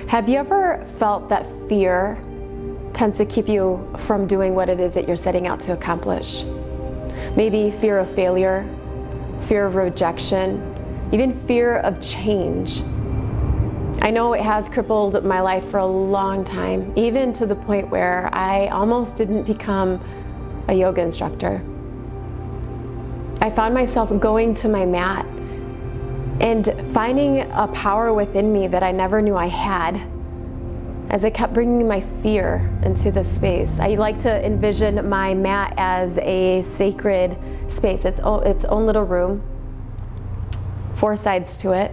Have you ever felt that fear tends to keep you from doing what it is that you're setting out to accomplish? Maybe fear of failure, fear of rejection, even fear of change. I know it has crippled my life for a long time, even to the point where I almost didn't become a yoga instructor. I found myself going to my mat and finding a power within me that I never knew I had as I kept bringing my fear into this space. I like to envision my mat as a sacred space, its own little room, 4 sides to it.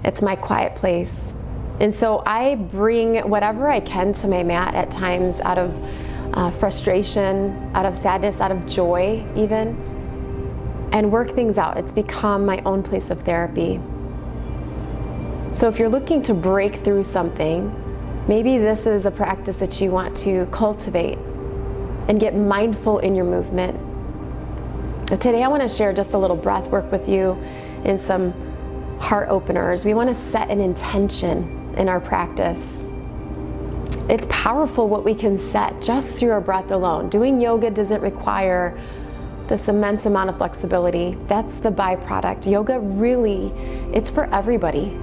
It's my quiet place. And so I bring whatever I can to my mat at times, out of frustration, out of sadness, out of joy even, and work things out. It's become my own place of therapy. So if you're looking to break through something, maybe this is a practice that you want to cultivate and get mindful in your movement. So today I want to share just a little breath work with you and some heart openers. We want to set an intention in our practice. It's powerful what we can set just through our breath alone. Doing yoga doesn't require this immense amount of flexibility. That's the byproduct. Yoga really, it's for everybody.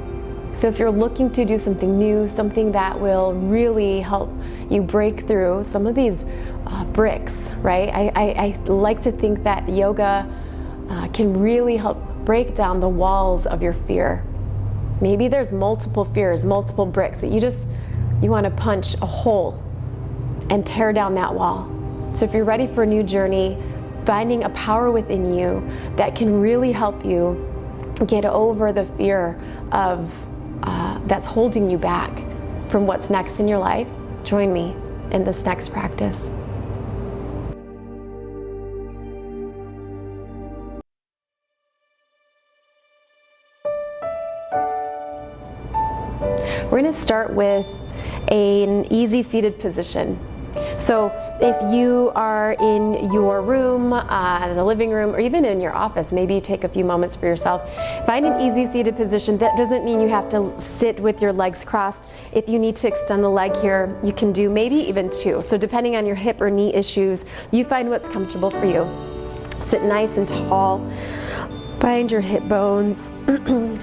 So if you're looking to do something new, something that will really help you break through some of these bricks, right? I like to think that yoga can really help break down the walls of your fear. Maybe there's multiple fears, multiple bricks that you want to punch a hole and tear down that wall. So if you're ready for a new journey, finding a power within you that can really help you get over the fear of that's holding you back from what's next in your life, join me in this next practice. We're going to start with an easy seated position. So if you are in your room, the living room, or even in your office, maybe you take a few moments for yourself. Find an easy seated position. That doesn't mean you have to sit with your legs crossed. If you need to extend the leg here, you can do maybe even 2. So depending on your hip or knee issues, you find what's comfortable for you. Sit nice and tall. Find your hip bones.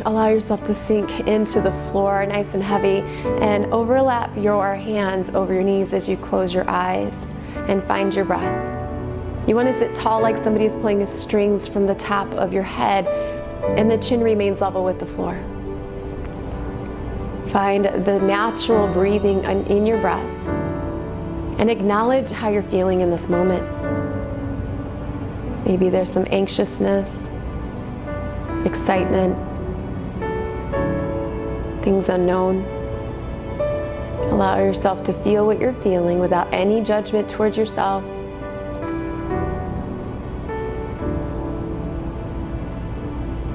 Allow yourself to sink into the floor nice and heavy, and overlap your hands over your knees as you close your eyes and find your breath. You want to sit tall like somebody's pulling the strings from the top of your head, and the chin remains level with the floor. Find the natural breathing in your breath and acknowledge how you're feeling in this moment. Maybe there's some anxiousness, excitement, things unknown. Allow yourself to feel what you're feeling without any judgment towards yourself.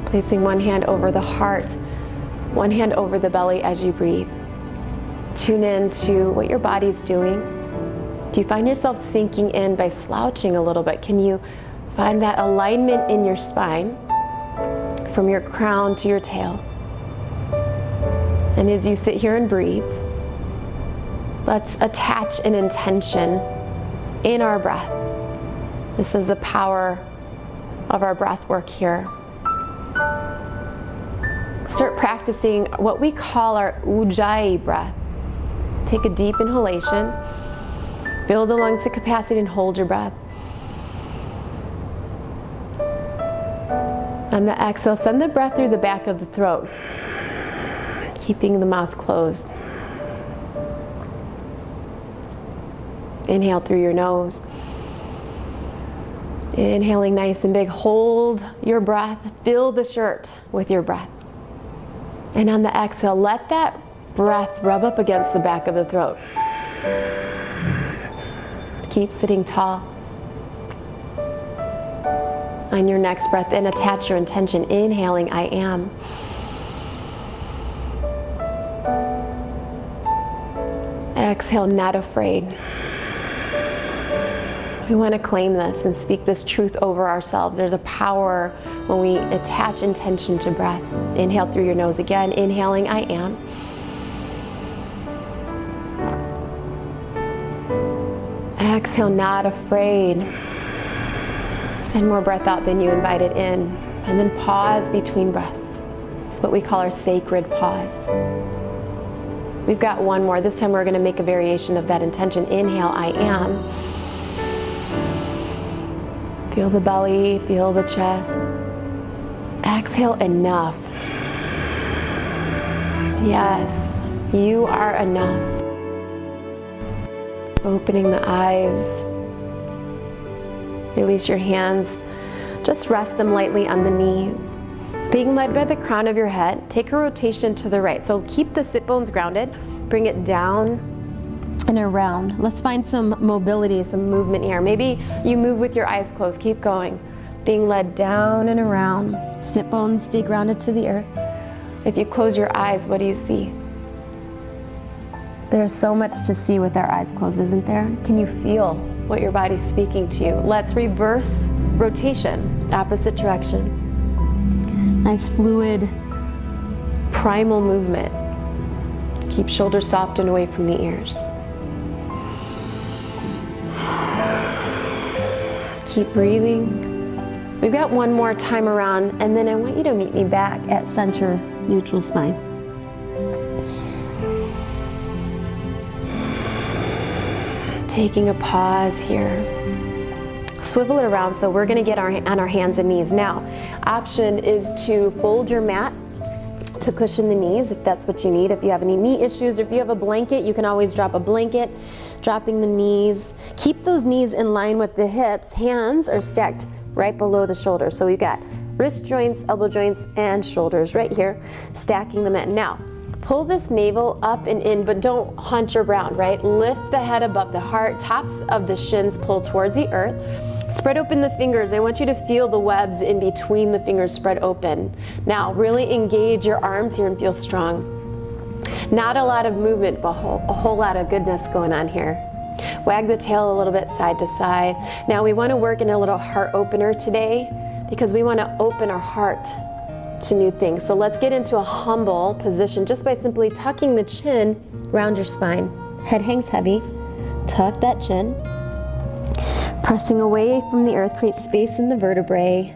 Placing one hand over the heart, one hand over the belly as you breathe. Tune in to what your body's doing. Do you find yourself sinking in by slouching a little bit? Can you find that alignment in your spine from your crown to your tail? And as you sit here and breathe, let's attach an intention in our breath. This is the power of our breath work here. Start practicing what we call our ujjayi breath. Take a deep inhalation, fill the lungs to capacity, and hold your breath. On the exhale, send the breath through the back of the throat, keeping the mouth closed. Inhale through your nose. Inhaling nice and big. Hold your breath. Fill the shirt with your breath. And on the exhale, let that breath rub up against the back of the throat. Keep sitting tall. On your next breath in, attach your intention. Inhaling, I am. Exhale, not afraid. We want to claim this and speak this truth over ourselves. There's a power when we attach intention to breath. Inhale through your nose again. Inhaling, I am. Exhale, not afraid. Send more breath out than you invited in. And then pause between breaths. It's what we call our sacred pause. We've got one more. This time we're going to make a variation of that intention. Inhale, I am. Feel the belly, feel the chest. Exhale, enough. Yes, you are enough. Opening the eyes. Release your hands. Just rest them lightly on the knees. Being led by the crown of your head, take a rotation to the right. So keep the sit bones grounded. Bring it down and around. Let's find some mobility, some movement here. Maybe you move with your eyes closed. Keep going. Being led down and around. Sit bones stay grounded to the earth. If you close your eyes, what do you see? There's so much to see with our eyes closed, isn't there? Can you feel what your body's speaking to you? Let's reverse rotation, opposite direction. Nice fluid, primal movement. Keep shoulders soft and away from the ears. Keep breathing. We've got one more time around, and then I want you to meet me back at center, neutral spine. Taking a pause here. Swivel it around, so we're gonna get on our hands and knees. Now, option is to fold your mat to cushion the knees if that's what you need. If you have any knee issues, or if you have a blanket, you can always drop a blanket, dropping the knees. Keep those knees in line with the hips. Hands are stacked right below the shoulders. So we've got wrist joints, elbow joints, and shoulders right here, stacking them in. Now, pull this navel up and in, but don't hunch around, right? Lift the head above the heart, tops of the shins pull towards the earth. Spread open the fingers. I want you to feel the webs in between the fingers spread open. Now, really engage your arms here and feel strong. Not a lot of movement, but a whole lot of goodness going on here. Wag the tail a little bit side to side. Now, we want to work in a little heart opener today because we want to open our heart to new things. So let's get into a humble position just by simply tucking the chin around your spine. Head hangs heavy. Tuck that chin. Pressing away from the earth, create space in the vertebrae.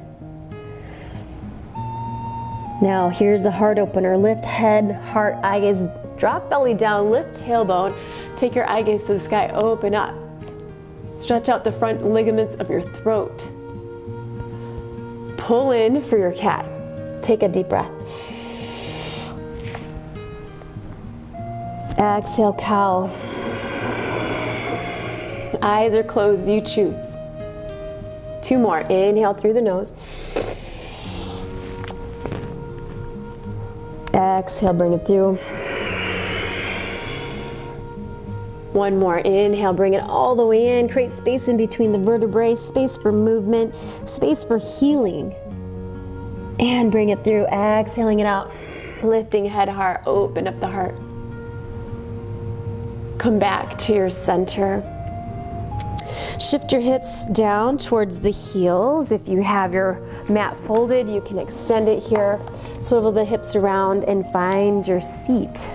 Now here's the heart opener. Lift head, heart, eye gaze, drop belly down, lift tailbone. Take your eye gaze to the sky, open up. Stretch out the front ligaments of your throat. Pull in for your cat. Take a deep breath. Exhale, cow. Eyes are closed, you choose. Two more. Inhale through the nose. Exhale, bring it through. One more. Inhale, bring it all the way in. Create space in between the vertebrae, space for movement, space for healing. And bring it through. Exhaling it out. Lifting head, heart. Open up the heart. Come back to your center. Shift your hips down towards the heels. If you have your mat folded, you can extend it here. Swivel the hips around and find your seat.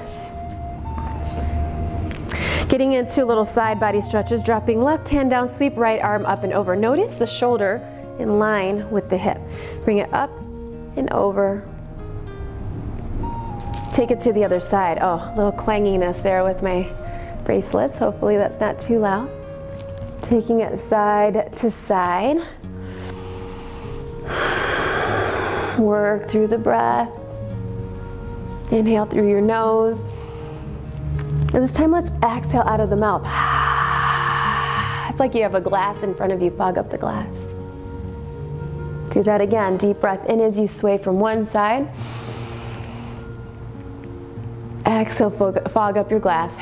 Getting into little side body stretches, dropping left hand down, sweep right arm up and over. Notice the shoulder in line with the hip. Bring it up and over. Take it to the other side. Oh, a little clanginess there with my bracelets. Hopefully that's not too loud. Taking it side to side. Work through the breath. Inhale through your nose. And this time let's exhale out of the mouth. It's like you have a glass in front of you. Fog up the glass. Do that again. Deep breath in as you sway from one side. Exhale, fog up your glass.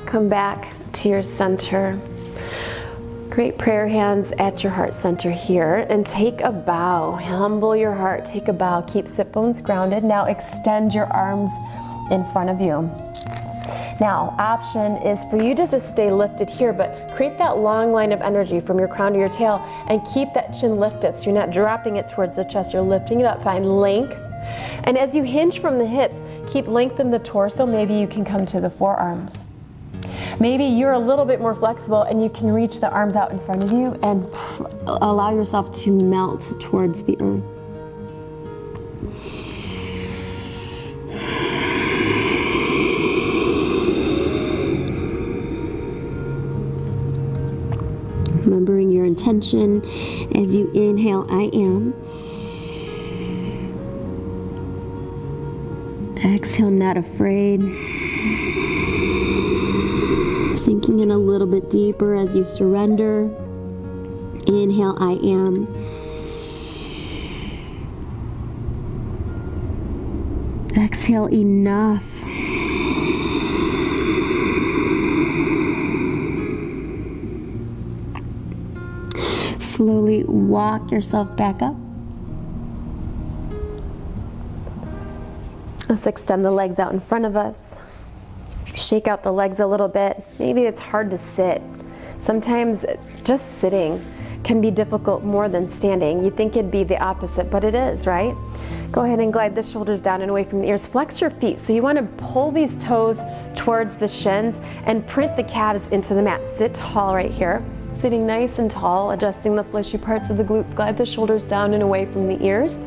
Come back to your center. Great prayer hands at your heart center here, and take a bow. Humble your heart, take a bow. Keep sit bones grounded. Now extend your arms in front of you. Now, option is for you just to stay lifted here, but create that long line of energy from your crown to your tail and keep that chin lifted so you're not dropping it towards the chest, you're lifting it up. Find length. And as you hinge from the hips, keep length in the torso. Maybe you can come to the forearms. Maybe you're a little bit more flexible and you can reach the arms out in front of you and allow yourself to melt towards the earth. Remembering your intention as you inhale, I am. Exhale, not afraid. Sinking in a little bit deeper as you surrender. Inhale, I am. Exhale, enough. Slowly walk yourself back up. Let's extend the legs out in front of us. Shake out the legs a little bit. Maybe it's hard to sit. Sometimes just sitting can be difficult more than standing. You'd think it'd be the opposite, but it is, right? Go ahead and glide the shoulders down and away from the ears. Flex your feet. So you want to pull these toes towards the shins and print the calves into the mat. Sit tall right here. Sitting nice and tall, adjusting the fleshy parts of the glutes. Glide the shoulders down and away from the ears.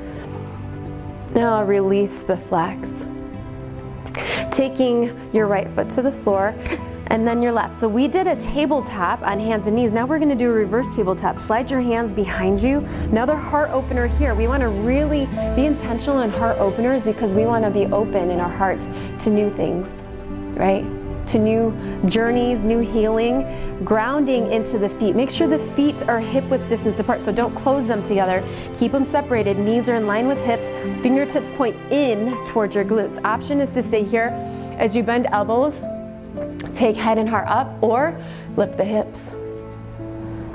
Now release the flex. Taking your right foot to the floor and then your left. So we did a tabletop on hands and knees. Now we're going to do a reverse tabletop. Slide your hands behind you. Another heart opener here. We want to really be intentional in heart openers because we want to be open in our hearts to new things, right? To new journeys, new healing, grounding into the feet. Make sure the feet are hip width distance apart, so don't close them together. Keep them separated. Knees are in line with hips. Fingertips point in towards your glutes. Option is to stay here as you bend elbows, take head and heart up, or lift the hips.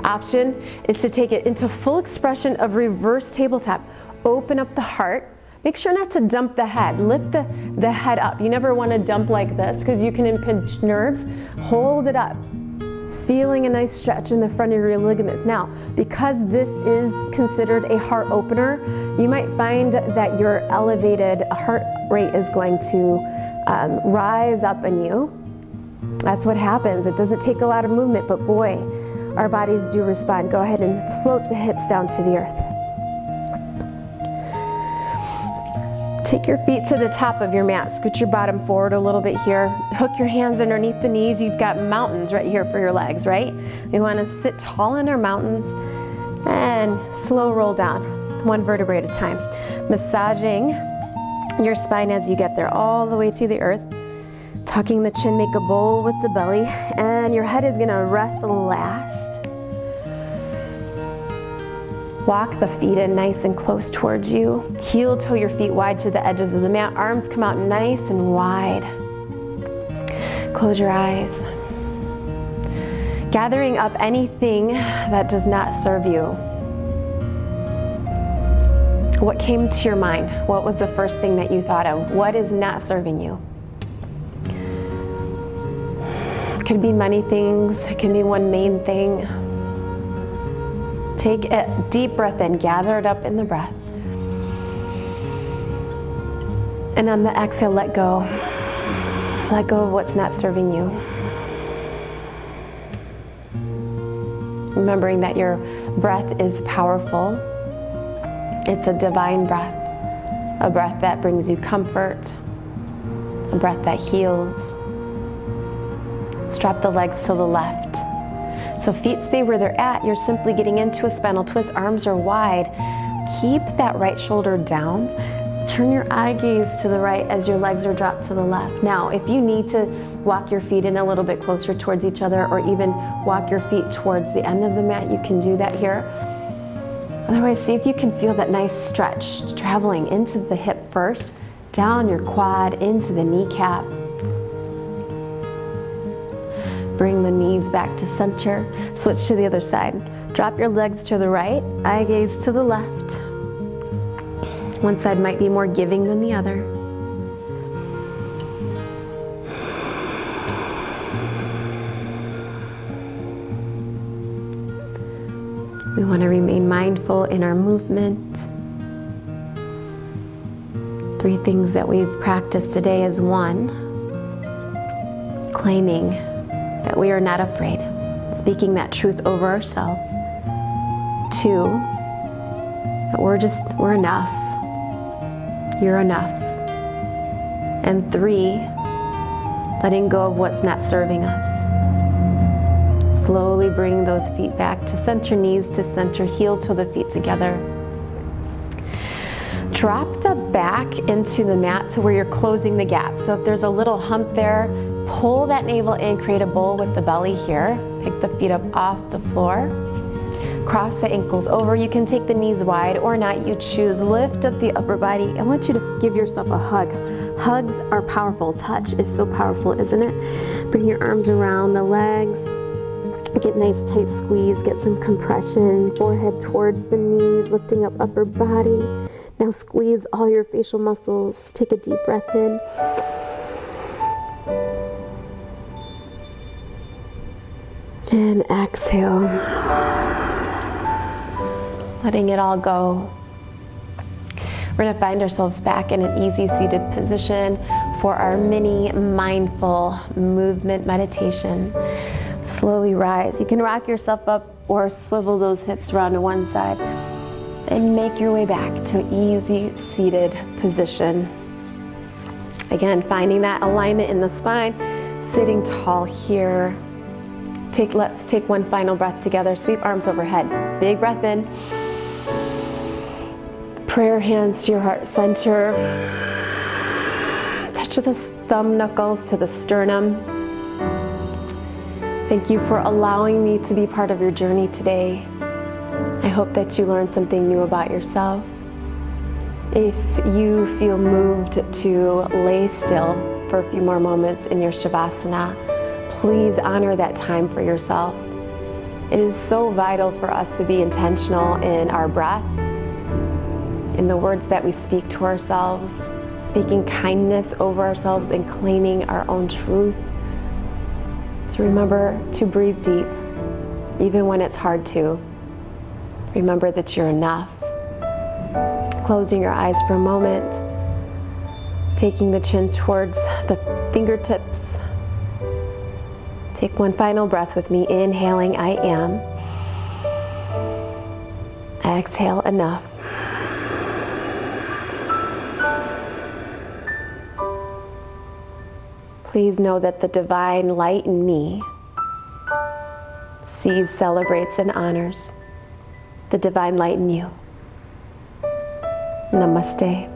Option is to take it into full expression of reverse tabletop. Open up the heart. Make sure not to dump the head. Lift the head up. You never want to dump like this because you can impinge nerves. Hold it up. Feeling a nice stretch in the front of your ligaments. Now, because this is considered a heart opener, you might find that your elevated heart rate is going to rise up in you. That's what happens. It doesn't take a lot of movement, but boy, our bodies do respond. Go ahead and float the hips down to the earth. Take your feet to the top of your mat. Scoot your bottom forward a little bit here. Hook your hands underneath the knees. You've got mountains right here for your legs, right? We want to sit tall in our mountains and slow roll down, one vertebrae at a time. Massaging your spine as you get there all the way to the earth. Tucking the chin, make a bowl with the belly, and your head is going to rest last. Walk the feet in nice and close towards you. Heel toe your feet wide to the edges of the mat. Arms come out nice and wide. Close your eyes. Gathering up anything that does not serve you. What came to your mind? What was the first thing that you thought of? What is not serving you? It could be many things. It can be one main thing. Take a deep breath in, gather it up in the breath. And on the exhale, let go. Let go of what's not serving you. Remembering that your breath is powerful. It's a divine breath. A breath that brings you comfort. A breath that heals. Strap the legs to the left. So feet stay where they're at. You're simply getting into a spinal twist. Arms are wide. Keep that right shoulder down. Turn your eye gaze to the right as your legs are dropped to the left. Now, if you need to walk your feet in a little bit closer towards each other or even walk your feet towards the end of the mat, you can do that here. Otherwise, see if you can feel that nice stretch traveling into the hip first, down your quad, into the kneecap. Bring the knees back to center. Switch to the other side. Drop your legs to the right, eye gaze to the left. One side might be more giving than the other. We want to remain mindful in our movement. 3 things that we've practiced today is 1, claiming that that we are not afraid. Speaking that truth over ourselves. 2, that we're enough. You're enough. And 3, letting go of what's not serving us. Slowly bring those feet back to center, knees to center, heel to the feet together. Drop the back into the mat to where you're closing the gap. So if there's a little hump there, pull that navel in, create a bowl with the belly here. Pick the feet up off the floor. Cross the ankles over. You can take the knees wide or not, you choose. Lift up the upper body. I want you to give yourself a hug. Hugs are powerful. Touch is so powerful, isn't it? Bring your arms around the legs. Get nice tight squeeze, get some compression, forehead towards the knees, lifting up upper body. Now squeeze all your facial muscles. Take a deep breath in. And exhale. Letting it all go. We're going to find ourselves back in an easy seated position for our mini mindful movement meditation. Slowly rise. You can rock yourself up or swivel those hips around to one side and make your way back to an easy seated position. Again, finding that alignment in the spine, sitting tall here. Let's take one final breath together. Sweep arms overhead. Big breath in. Prayer hands to your heart center. Touch the thumb knuckles to the sternum. Thank you for allowing me to be part of your journey today. I hope that you learned something new about yourself. If you feel moved to lay still for a few more moments in your Shavasana, please honor that time for yourself. It is so vital for us to be intentional in our breath, in the words that we speak to ourselves, speaking kindness over ourselves and claiming our own truth. So remember to breathe deep, even when it's hard to. Remember that you're enough. Closing your eyes for a moment, taking the chin towards the fingertips. Take one final breath with me, inhaling, I am. Exhale, enough. Please know that the divine light in me sees, celebrates, and honors the divine light in you. Namaste.